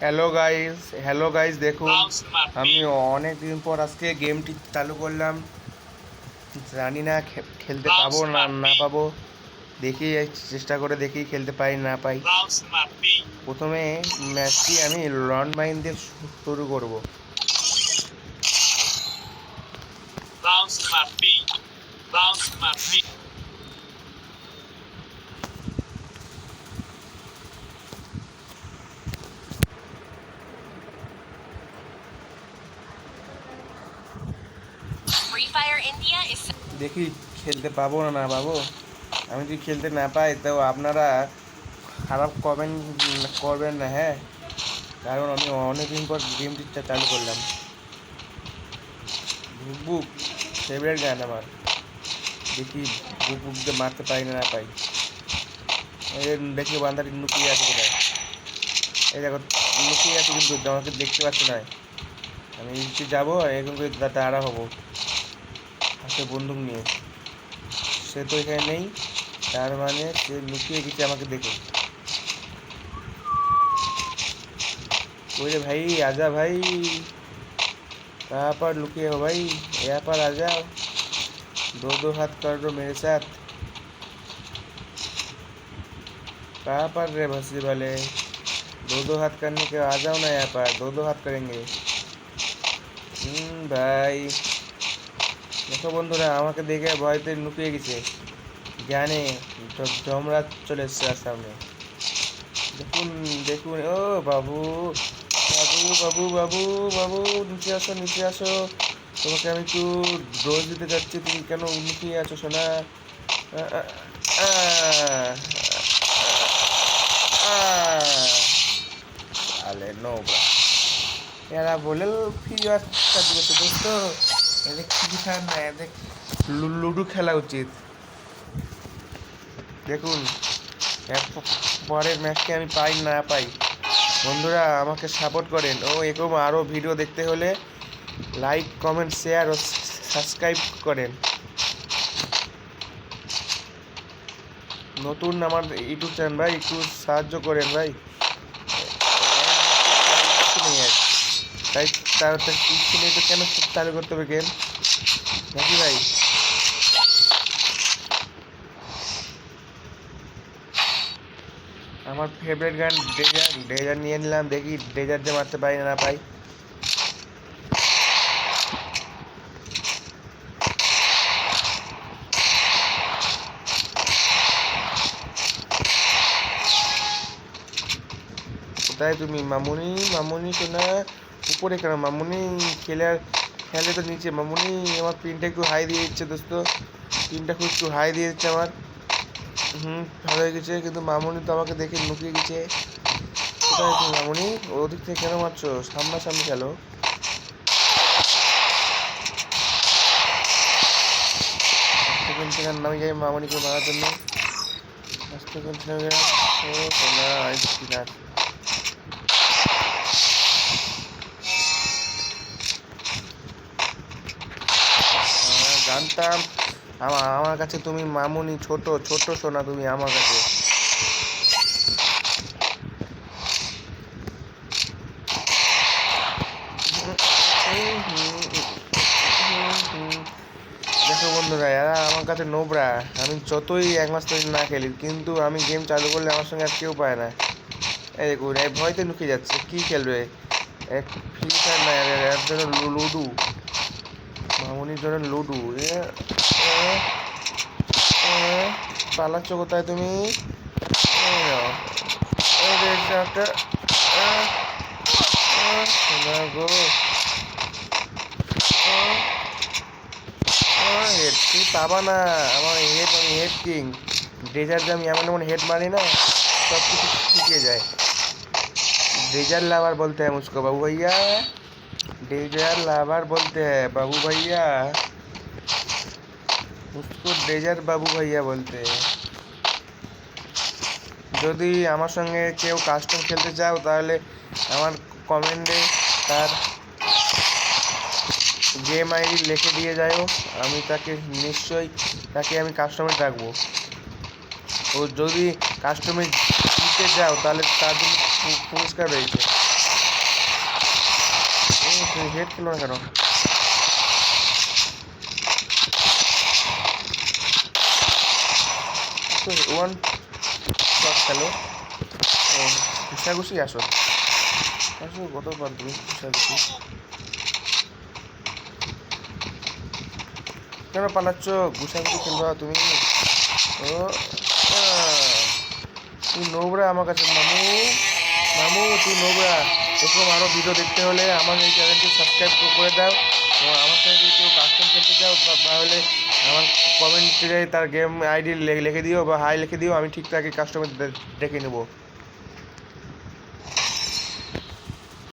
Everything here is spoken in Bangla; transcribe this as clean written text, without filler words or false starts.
হ্যালো গাইস দেখুন, আমি অনেক দিন পর আজকে গেমটি চালু করলাম। জানি না খেলতে পাবো না না পাবো, দেখি চেষ্টা করে দেখি খেলতে পাই না পাই। প্রথমে ম্যাচটি আমি লন্ড মাইন দিয়ে শুরু করব। দেখি খেলতে পাবো না না পাবো। আমি যদি খেলতে না পাই তো আপনারা খারাপ কমেন্ট করবেন না, হ্যাঁ, কারণ আমি অনেকদিন পর গেমটি চালু করলাম। বুক ফেভারিট গান আমার। দেখি বুককে মারতে পাই না না পাই। দেখি বান্দাটি লুকিয়ে আছে কোথায়। এই দেখো লুকিয়ে আছে, কিন্তু আমাকে দেখতে পাচ্ছি না। আমি নিচে যাবো, এরকম করে দাঁড়া হবো হাতে বন্দুক নিয়ে। সে তো এখানে নেই, তার মানে সে লুকিয়ে গেছে আমাকে দেখে। बोले भाई आजा भाई, कहाँ पर लुके हो भाई, यहाँ पर आ जाओ, दो दो हाथ कर दो मेरे साथ। कहाँ पर रे भस्सी वाले, दो दो हाथ करने के आ जाओ ना, यहाँ पर दो दो हाथ करेंगे। ভাই দেখো বন্ধুরা, আমাকে দেখে ভয়তে লুকিয়ে গেছে, জানে জমরাত চলে এসছে আর সামনে। দেখুন দেখুন, ও বাবু বাবু বাবু বাবু বাবু, নিচে আসো নিচে আসো, তোমাকে আমি একটু ডোজ দিতে যাচ্ছি, তুমি কেন লুকিয়ে আছো সোনা? আলে নো ব্রা, এরা বলে ফ্রি ফায়ার দিবসে দোস্ত, এদের ফ্রি ফায়ার না, এদের লুডো খেলা উচিত। দেখুন পরের ম্যাচকে আমি পাই না পাই, বন্ধুরা আমাকে সাপোর্ট করেন। ও এরকম আরও ভিডিও দেখতে হলে লাইক কমেন্ট শেয়ার ও সাবস্ক্রাইব করেন। নতুন আমার ইউটিউব চ্যানেল ভাই, একটু সাহায্য করেন ভাই। তাই তার নিয়ে তো কেন চালু করতে হবে গেম নাকি ভাই? আমার ফেভারিট গান ডেজার, ডেজার নিয়ে নিলাম, দেখি ডেজার যে মারতে পাই না পাই। কোথায় তুমি মামুনি? মামুনি শোনা উপরে কেন মামুনি? খেলে তো নিচে মামুনি। আমার পিনটা একটু হাই দিয়ে দিচ্ছে দোস্ত, পিনটা খুব একটু হাই দিয়ে দিচ্ছে আমার। ভালো হয়ে গেছে, কিন্তু মামুনি তো আমাকে দেখে লুকিয়ে গেছে। কোথায় তুমি মামুনি? ওদিক থেকে কেন মারছো? সামনাসামনি খেলো। নামে যাই মামুনিকে মারার জন্য। জানতাম আমার কাছে তুমি মামুনি, ছোট ছোট সোনা তুমি আমার কাছে। দেখো বন্ধুরা, এরা আমার কাছে নোবরা। আমি যতই এক মাস ধরে না খেলি, কিন্তু আমি গেম চালু করলে আমার সঙ্গে আর কেউ পায় না। এই দেখুন, এই ভয়তে লুকিয়ে যাচ্ছে। কি খেলবে? এক ফ্রি ফায়ার না, এর জন্য লুডু, মামুনির জন্য লুডু। পালাচ্ছ কোথায় তুমি? গো হেড তুই পাবা না, আমার হেড, আমি হেড কিং। ডেজার যে আমি এমন এমন হেড মারি না, সব কিছু শিখিয়ে যায়। डेजर लावर बोलते हैं मुझको बाबू भैया, डेजर लावर बोलते हैं बाबू भैया, मुझको डेजर बाबू भैया बोलते हैं। যদি আমার সঙ্গে কেউ কাস্টম খেলতে চাও তাহলে আমার কমেন্টে তার গেম আইডি লিখে দিয়ে যাও, আমি তাকে নিশ্চয়ই আমি কাস্টমে রাখবো। ও যদি কাস্টমে জিতে যাও তাহলে তার জন্য পুরস্কার রয়েছে। তুমি হেড খেলো না কেন? ওয়ান শট খেলো। ও ঘুষাঘুষি আসো আসো, কত পার তুমি ঘুষাঘুষি? কেন পালাচ্ছ? ঘুষাঘুষি খেলবা তুমি? ও তুই নোবরা আমার কাছে মামু। মামু তুই নোবরা। এরকম আরও ভিডিও দেখতে হলে আমার এই চ্যানেলটি সাবস্ক্রাইব করে দাও, এবং আমার সাথে যদি কেউ কাস্টম খেলতে চাও তাহলে আমার কমেন্টে তার গেম আইডি লিখে দিও বা হাই লিখে দিও, আমি ঠিক তাকে কাস্টমার দেখে নেবো।